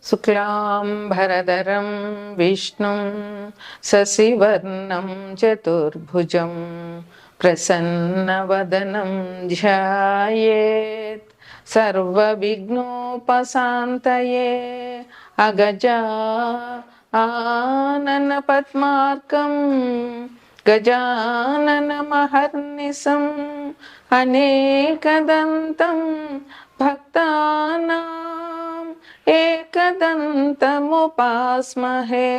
శుక్లాంబరధరం విష్ణుం శశివర్ణం చతుర్భుజం ప్రసన్నవదనం ధ్యాయేత్ సర్వవిఘ్నోపశాంతయే అగజా ఆనన పద్మార్కం గజాననమహర్నిశం అనేకదంతం భక్తానాం ఏకదంతముపాస్మహే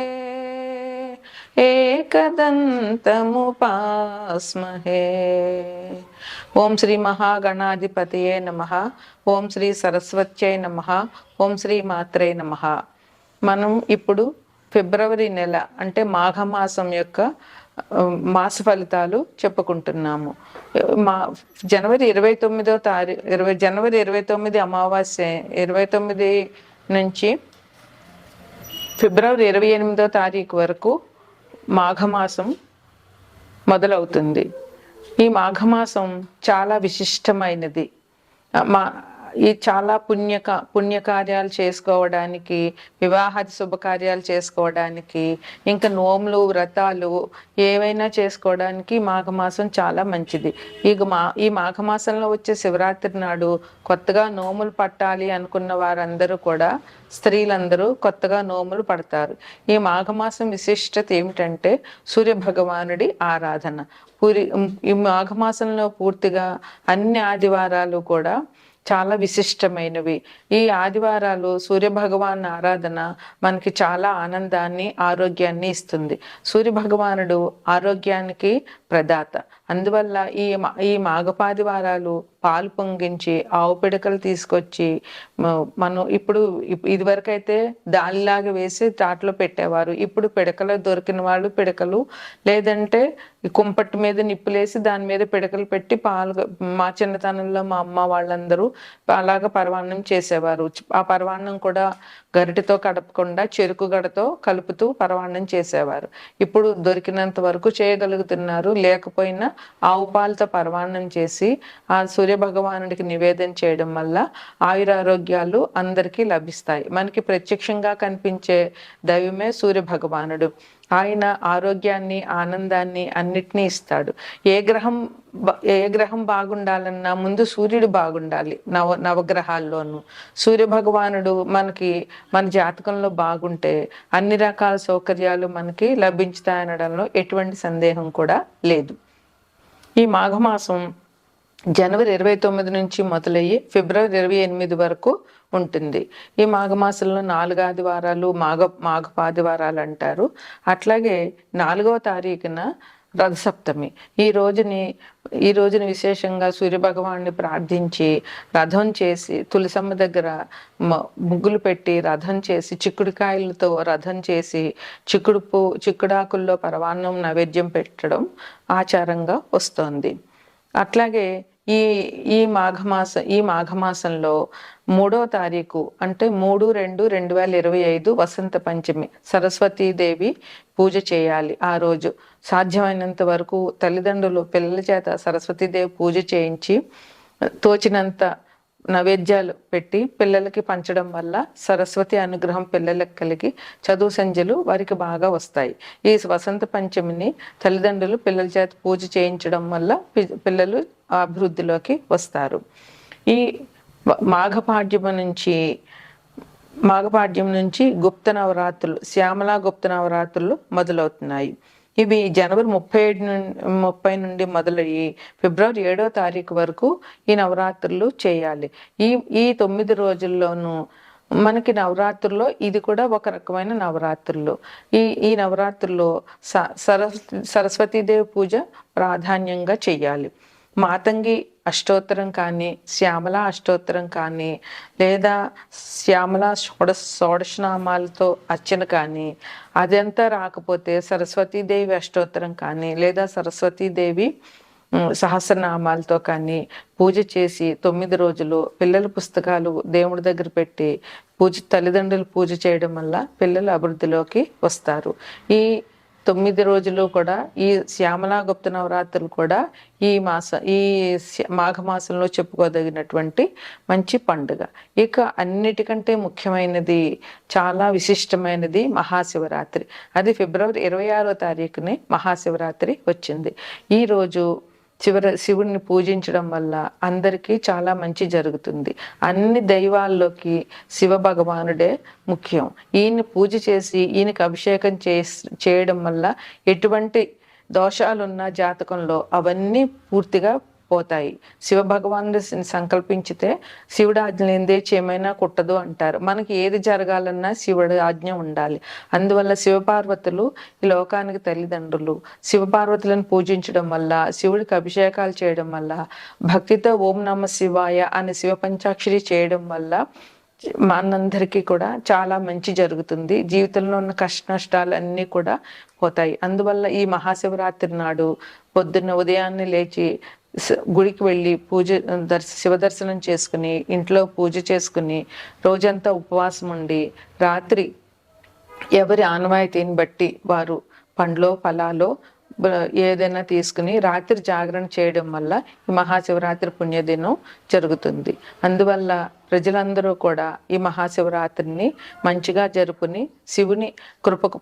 ఏకదంతముపాస్మహే. ఓం శ్రీ మహాగణాధిపతయే నమః. ఓం శ్రీ సరస్వత్యై నమః. ఓం శ్రీ మాత్రే నమః. మనం ఇప్పుడు ఫిబ్రవరి నెల అంటే మాఘమాసం యొక్క మాస ఫలితాలు చెప్పుకుంటున్నాము. జనవరి 29 అమావాస్య 29 నుంచి ఫిబ్రవరి 28 వరకు మాఘమాసం మొదలవుతుంది. ఈ మాఘమాసం చాలా విశిష్టమైనది. ఈ చాలా పుణ్యకార్యాలు చేసుకోవడానికి, వివాహాది శుభకార్యాలు చేసుకోవడానికి, ఇంకా నోములు వ్రతాలు ఏవైనా చేసుకోవడానికి మాఘమాసం చాలా మంచిది. ఈ మాఘమాసంలో వచ్చే శివరాత్రి నాడు కొత్తగా నోములు పట్టాలి అనుకున్న వారందరూ కూడా, స్త్రీలందరూ కొత్తగా నోములు పడతారు. ఈ మాఘమాసం విశిష్టత ఏమిటంటే సూర్య భగవానుడి ఆరాధన. ఈ మాఘమాసంలో పూర్తిగా అన్ని ఆదివారాలు కూడా చాలా విశిష్టమైనవి. ఈ ఆదివారాలు సూర్యభగవాన్ ఆరాధన మనకి చాలా ఆనందాన్ని, ఆరోగ్యాన్ని ఇస్తుంది. సూర్యభగవానుడు ఆరోగ్యానికి ప్రదాత. అందువల్ల ఈ మాఘపాదివారాలు పాలు పొంగించి ఆవు పిడకలు తీసుకొచ్చి మనం ఇదివరకైతే దానిలాగా వేసి తాటలో పెట్టేవారు. ఇప్పుడు పిడకలు దొరికిన వాళ్ళు పిడకలు, లేదంటే కుంపట్టు మీద నిప్పులేసి దాని మీద పిడకలు పెట్టి పాలు, మా చిన్నతనంలో మా అమ్మ వాళ్ళందరూ అలాగా పరవాన్నం చేసేవారు. ఆ పరవాన్నం కూడా గరిటెతో కడపకుండా చెరుకు గడతో కలుపుతూ పరవాన్నం చేసేవారు. ఇప్పుడు దొరికినంత వరకు చేయగలుగుతున్నారు. లేకపోయినా ఆవు పాలతో పరవాన్నం చేసి ఆ సూర్య భగవానుడికి నివేదన చేయడం వల్ల ఆయురారోగ్యాలు అందరికీ లభిస్తాయి. మనకి ప్రత్యక్షంగా కనిపించే దైవమే సూర్య భగవానుడు. ఆయన ఆరోగ్యాన్ని, ఆనందాన్ని అన్నిటినీ ఇస్తాడు. ఏ గ్రహం బాగుండాలన్నా ముందు సూర్యుడు బాగుండాలి. నవగ్రహాల్లోనూ సూర్య భగవానుడు మన జాతకంలో బాగుంటే అన్ని రకాల సౌకర్యాలు మనకి లభించుతాయనడంలో ఎటువంటి సందేహం కూడా లేదు. ఈ మాఘమాసం జనవరి 29 నుంచి మొదలయ్యి ఫిబ్రవరి 28 వరకు ఉంటుంది. ఈ మాఘమాసంలో 4 ఆదివారాలు మాఘపాదివారాలు అంటారు. అట్లాగే 4వ తారీఖున రథసప్తమి. ఈ రోజుని విశేషంగా సూర్యభగవాన్ని ప్రార్థించి రథం చేసి, తులసమ్మ దగ్గర ముగ్గులు పెట్టి రథం చేసి, చిక్కుడుకాయలతో రథం చేసి, చిక్కుడాకుల్లో పరవాన్నం నైవేద్యం పెట్టడం ఆచారంగా వస్తోంది. అట్లాగే ఈ మాఘమాసంలో 3వ తారీఖు అంటే 3/2/2025 వసంత పంచమి, సరస్వతీదేవి పూజ చేయాలి. ఆ రోజు సాధ్యమైనంత వరకు తల్లిదండ్రులు పిల్లల చేత సరస్వతీదేవి పూజ చేయించి తోచినంత నైవేద్యాలు పెట్టి పిల్లలకి పంచడం వల్ల సరస్వతి అనుగ్రహం పిల్లలకు కలిగి చదువు సంధ్యలు వారికి బాగా వస్తాయి. ఈ వసంత పంచమిని తల్లిదండ్రులు పిల్లల చేత పూజ చేయించడం వల్ల పిల్లలు అభివృద్ధిలోకి వస్తారు. ఈ మాఘపాడ్యం నుంచి గుప్త నవరాత్రులు, శ్యామలా గుప్త నవరాత్రులు మొదలవుతున్నాయి. ఇవి జనవరి 30 నుండి మొదలయ్యి ఫిబ్రవరి 7వ తారీఖు వరకు ఈ నవరాత్రులు చేయాలి. ఈ 9 రోజుల్లోనూ మనకి నవరాత్రుల్లో ఇది కూడా ఒక రకమైన నవరాత్రులు. ఈ నవరాత్రుల్లో సరస్వతీదేవి పూజ ప్రాధాన్యంగా చెయ్యాలి. మాతంగి అష్టోత్తరం కానీ, శ్యామలా అష్టోత్తరం కానీ, లేదా శ్యామలా షోడశనామాలతో అర్చన కానీ, అదంతా రాకపోతే సరస్వతీదేవి అష్టోత్తరం కానీ, లేదా సరస్వతీదేవి సహస్రనామాలతో కానీ పూజ చేసి 9 రోజులు పిల్లల పుస్తకాలు దేవుడి దగ్గర పెట్టి తల్లిదండ్రులు పూజ చేయడం వల్ల పిల్లలు అభివృద్ధిలోకి వస్తారు. ఈ 9 రోజులు కూడా ఈ శ్యామలా గుప్త నవరాత్రులు కూడా ఈ మాఘమాసంలో చెప్పుకోదగినటువంటి మంచి పండుగ. ఇక అన్నిటికంటే ముఖ్యమైనది, చాలా విశిష్టమైనది మహాశివరాత్రి. అది ఫిబ్రవరి 26వ తారీఖునే మహాశివరాత్రి వచ్చింది. ఈరోజు శివుడిని పూజించడం వల్ల అందరికీ చాలా మంచి జరుగుతుంది. అన్ని దైవాల్లోకి శివ భగవానుడే ముఖ్యం. ఈయన్ని పూజ చేసి ఈయనకి అభిషేకం చేయడం వల్ల ఎటువంటి దోషాలున్న జాతకంలో అవన్నీ పూర్తిగా పోతాయి. శివ భగవానుడు సంకల్పించితే శివుడు ఆజ్ఞ లేనిదే ఏమైనా కుట్టదు అంటారు. మనకి ఏది జరగాలన్నా శివుడి ఆజ్ఞ ఉండాలి. అందువల్ల శివపార్వతులు ఈ లోకానికి తల్లిదండ్రులు. శివపార్వతులను పూజించడం వల్ల, శివుడికి అభిషేకాలు చేయడం వల్ల, భక్తితో ఓం నమ శివాయ అని శివ పంచాక్షరి చేయడం వల్ల మనందరికీ కూడా చాలా మంచి జరుగుతుంది. జీవితంలో ఉన్న కష్ట నష్టాలన్నీ కూడా పోతాయి. అందువల్ల ఈ మహాశివరాత్రి నాడు పొద్దున్న ఉదయాన్నే లేచి గుడికి వెళ్ళి శివ దర్శనం చేసుకుని, ఇంట్లో పూజ చేసుకుని, రోజంతా ఉపవాసం ఉండి, రాత్రి ఎవరి ఆనవాయితీని బట్టి వారు పండ్లో ఫలాలో ఏదైనా తీసుకుని రాత్రి జాగరణ చేయడం వల్ల ఈ మహాశివరాత్రి పుణ్యదినం జరుగుతుంది. అందువల్ల ప్రజలందరూ కూడా ఈ మహాశివరాత్రిని మంచిగా జరుపుని శివుని కృపకు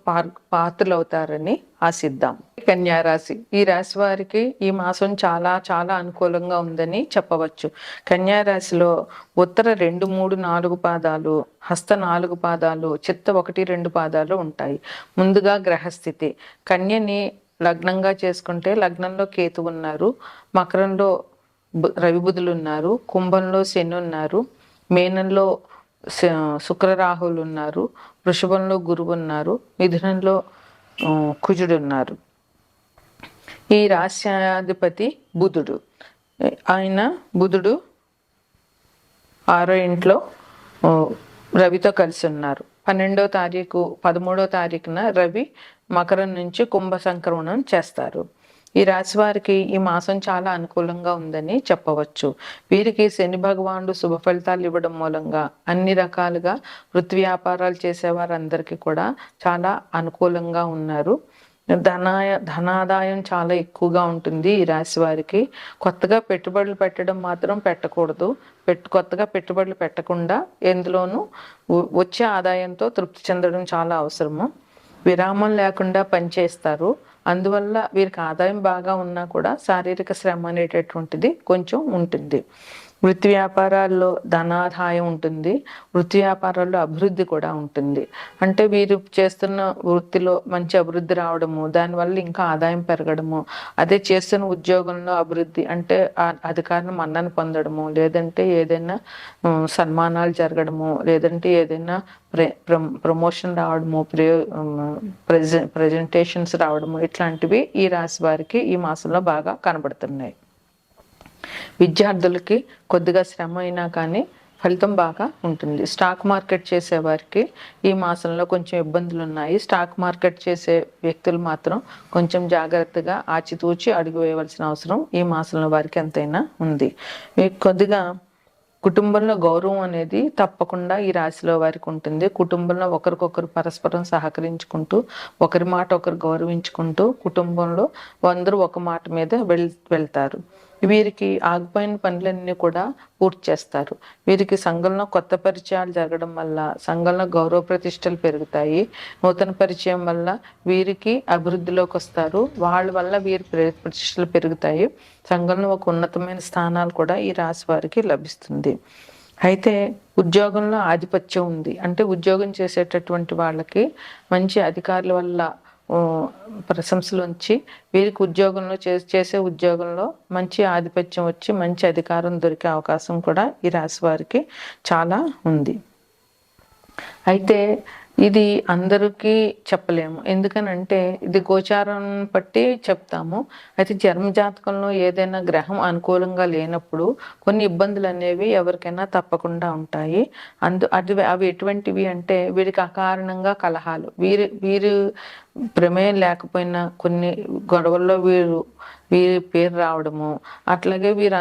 పాత్రలవుతారని ఆశిద్దాం. కన్యారాశి, ఈ రాశి వారికి ఈ మాసం చాలా చాలా అనుకూలంగా ఉందని చెప్పవచ్చు. కన్యారాశిలో ఉత్తర 2, 3, 4 పాదాలు, హస్త 4 పాదాలు, చిత్త 1, 2 పాదాలు ఉంటాయి. ముందుగా గ్రహస్థితి. కన్యని లగ్నంగా చేసుకుంటే లగ్నంలో కేతు ఉన్నారు, మకరంలో రవి బుధులు ఉన్నారు, కుంభంలో శని ఉన్నారు, మీనంలో శుక్రరాహులు ఉన్నారు, వృషభంలో గురువు ఉన్నారు, మిథునంలో కుజుడు ఉన్నారు. ఈ రాశ్యాధిపతి బుధుడు. బుధుడు 6వ ఇంట్లో రవితో కలిసి ఉన్నారు. 12వ తారీఖు 13వ తారీఖున రవి మకరం నుంచి కుంభ సంక్రమణం చేస్తారు. ఈ రాశి వారికి ఈ మాసం చాలా అనుకూలంగా ఉందని చెప్పవచ్చు. వీరికి శని భగవానుడు శుభ ఫలితాలు ఇవ్వడం మూలంగా అన్ని రకాలుగా వృత్తి వ్యాపారాలు చేసేవారందరికీ కూడా చాలా అనుకూలంగా ఉన్నారు. ధనాదాయం చాలా ఎక్కువగా ఉంటుంది ఈ రాశి వారికి. కొత్తగా పెట్టుబడులు పెట్టడం మాత్రం పెట్టకూడదు. కొత్తగా పెట్టుబడులు పెట్టకుండా ఎందులోనూ వచ్చే ఆదాయంతో తృప్తి చెందడం చాలా అవసరము. విరామం లేకుండా పనిచేస్తారు. అందువల్ల వీరికి ఆదాయం బాగా ఉన్నా కూడా శారీరక శ్రమ అనేటటువంటిది కొంచెం ఉంటుంది. వృత్తి వ్యాపారాల్లో ధనాదాయం ఉంటుంది. వృత్తి వ్యాపారాల్లో అభివృద్ధి కూడా ఉంటుంది. అంటే వీరు చేస్తున్న వృత్తిలో మంచి అభివృద్ధి రావడము, దానివల్ల ఇంకా ఆదాయం పెరగడము, అదే చేస్తున్న ఉద్యోగంలో అభివృద్ధి అంటే అధికారులు మన్నన పొందడము, లేదంటే ఏదైనా సన్మానాలు జరగడము, లేదంటే ఏదైనా ప్రమోషన్ రావడము, ప్రజెంటేషన్స్ రావడము, ఇట్లాంటివి ఈ రాశి వారికి ఈ మాసంలో బాగా కనబడుతున్నాయి. విద్యార్థులకి కొద్దిగా శ్రమ అయినా కానీ ఫలితం బాగా ఉంటుంది. స్టాక్ మార్కెట్ చేసే వారికి ఈ మాసంలో కొంచెం ఇబ్బందులు ఉన్నాయి. స్టాక్ మార్కెట్ చేసే వ్యక్తులు మాత్రం కొంచెం జాగ్రత్తగా ఆచితూచి అడుగు వేయవలసిన అవసరం ఈ మాసంలో వారికి ఎంతైనా ఉంది. మీకు కొద్దిగా కుటుంబంలో గౌరవం అనేది తప్పకుండా ఈ రాశిలో వారికి ఉంటుంది. కుటుంబంలో ఒకరికొకరు పరస్పరం సహకరించుకుంటూ, ఒకరి మాట ఒకరు గౌరవించుకుంటూ కుటుంబంలో అందరూ ఒక మాట మీద వెళ్తారు. వీరికి ఆగిపోయిన పనులన్నీ కూడా పూర్తి చేస్తారు. వీరికి సంఘంలో కొత్త పరిచయాలు జరగడం వల్ల సంఘంలో గౌరవ ప్రతిష్టలు పెరుగుతాయి. నూతన పరిచయం వల్ల వీరికి అభివృద్ధిలోకి వస్తారు. వాళ్ళ వల్ల వీరి ప్రతిష్టలు పెరుగుతాయి. సంఘంలో ఒక ఉన్నతమైన స్థానాలు కూడా ఈ రాశి వారికి లభిస్తుంది. అయితే ఉద్యోగంలో ఆధిపత్యం ఉంది. అంటే ఉద్యోగం చేసేటటువంటి వాళ్ళకి మంచి అధికారుల వల్ల ప్రశంసలు వచ్చి వీరికి ఉద్యోగంలో చేసే ఉద్యోగంలో మంచి ఆధిపత్యం వచ్చి మంచి అధికారం దొరికే అవకాశం కూడా ఈ రాశి వారికి చాలా ఉంది. అయితే ఇది అందరికీ చెప్పలేము. ఎందుకనంటే ఇది గోచారం బట్టి చెప్తాము. అయితే జన్మజాతకంలో ఏదైనా గ్రహం అనుకూలంగా లేనప్పుడు కొన్ని ఇబ్బందులు అనేవి ఎవరికైనా తప్పకుండా ఉంటాయి. అవి ఎటువంటివి అంటే వీరికి అకారణంగా కలహాలు, వీరు ప్రమేయం లేకపోయినా కొన్ని గొడవల్లో వీరి పేరు రావడము, అట్లాగే వీరు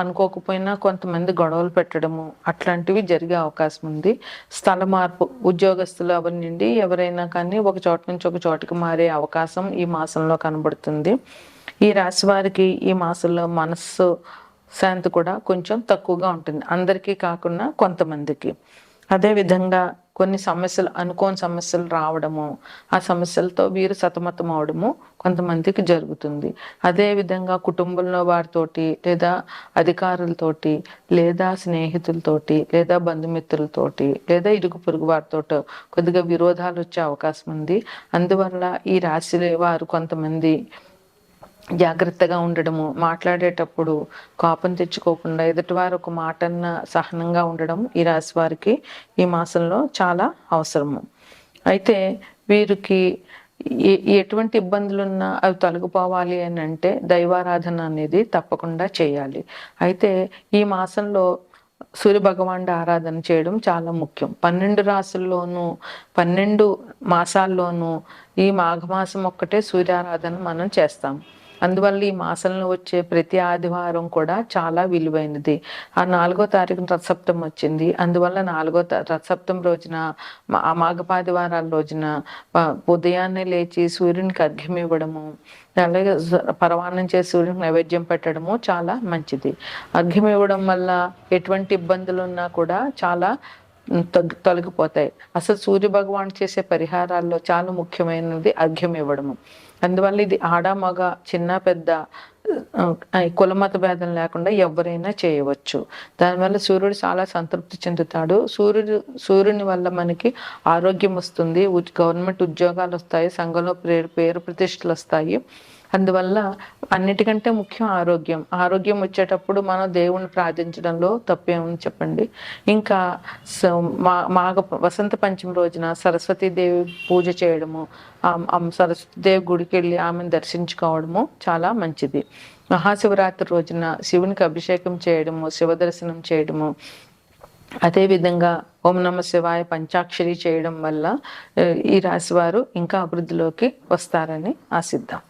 అనుకోకపోయినా కొంతమంది గొడవలు పెట్టడము అట్లాంటివి జరిగే అవకాశం ఉంది. స్థల మార్పు, ఉద్యోగస్తులు అవనండి ఎవరైనా కానీ ఒక చోట నుంచి ఒక చోటుకి మారే అవకాశం ఈ మాసంలో కనబడుతుంది. ఈ రాశి వారికి ఈ మాసంలో మనస్సు శాంతి కూడా కొంచెం తక్కువగా ఉంటుంది, అందరికీ కాకుండా కొంతమందికి. అదేవిధంగా కొన్ని సమస్యలు, అనుకోని సమస్యలు రావడము, ఆ సమస్యలతో వీరు సతమతం అవడము కొంతమందికి జరుగుతుంది. అదేవిధంగా కుటుంబంలో వారితోటి లేదా అధికారులతోటి లేదా స్నేహితులతోటి లేదా బంధుమిత్రులతోటి లేదా ఇరుగు పొరుగు వారితో కొద్దిగా విరోధాలు వచ్చే అవకాశం ఉంది. అందువల్ల ఈ రాశి వారు కొంతమంది జాగ్రత్తగా ఉండడము, మాట్లాడేటప్పుడు కోపం తెచ్చుకోకుండా ఎదుటివారు ఒక మాటన్న సహనంగా ఉండడం ఈ రాశి వారికి ఈ మాసంలో చాలా అవసరము. అయితే వీరికి ఎటువంటి ఇబ్బందులున్నా అవి తొలగిపోవాలి అని అంటే దైవారాధన అనేది తప్పకుండా చేయాలి. అయితే ఈ మాసంలో సూర్య భగవానుడి ఆరాధన చేయడం చాలా ముఖ్యం. 12 రాసుల్లోనూ 12 మాసాల్లోనూ ఈ మాఘమాసం ఒక్కటే సూర్యారాధన మనం చేస్తాం. అందువల్ల ఈ మాసంలో వచ్చే ప్రతి ఆదివారం కూడా చాలా విలువైనది. ఆ 4వ తారీఖున రథసప్తమి వచ్చింది. అందువల్ల 4వ రథసప్తమి రోజున, ఆ మాఘపాదివారాల రోజున ఉదయాన్నే లేచి సూర్యునికి అర్ఘ్యం ఇవ్వడము, అలాగే పరవాన్నం చేసి సూర్యునికి నైవేద్యం పెట్టడము చాలా మంచిది. అర్ఘ్యం ఇవ్వడం వల్ల ఎటువంటి ఇబ్బందులు ఉన్నా కూడా చాలా తొలగిపోతాయి. అసలు సూర్య భగవాన్ చేసే పరిహారాల్లో చాలా ముఖ్యమైనది అర్ఘ్యం ఇవ్వడము. అందువల్ల ఇది ఆడ మగ చిన్న పెద్ద కులమత భేదం లేకుండా ఎవరైనా చేయవచ్చు. దానివల్ల సూర్యుడు చాలా సంతృప్తి చెందుతాడు. సూర్యుని వల్ల మనకి ఆరోగ్యం వస్తుంది, గవర్నమెంట్ ఉద్యోగాలు వస్తాయి, సంఘంలో పేరు ప్రతిష్టలు వస్తాయి. అందువల్ల అన్నిటికంటే ముఖ్యం ఆరోగ్యం. ఆరోగ్యం వచ్చేటప్పుడు మనం దేవుణ్ణి ప్రార్థించడంలో తప్పేముంది చెప్పండి. ఇంకా వసంత పంచమి రోజున సరస్వతీదేవి పూజ చేయడము, సరస్వతీదేవి గుడికి వెళ్ళి ఆమెను దర్శించుకోవడము చాలా మంచిది. మహాశివరాత్రి రోజున శివునికి అభిషేకం చేయడము, శివ దర్శనం చేయడము, అదేవిధంగా ఓం నమ శివాయ పంచాక్షరి చేయడం వల్ల ఈ రాశి వారు ఇంకా అభివృద్ధిలోకి వస్తారని ఆశిద్దాం.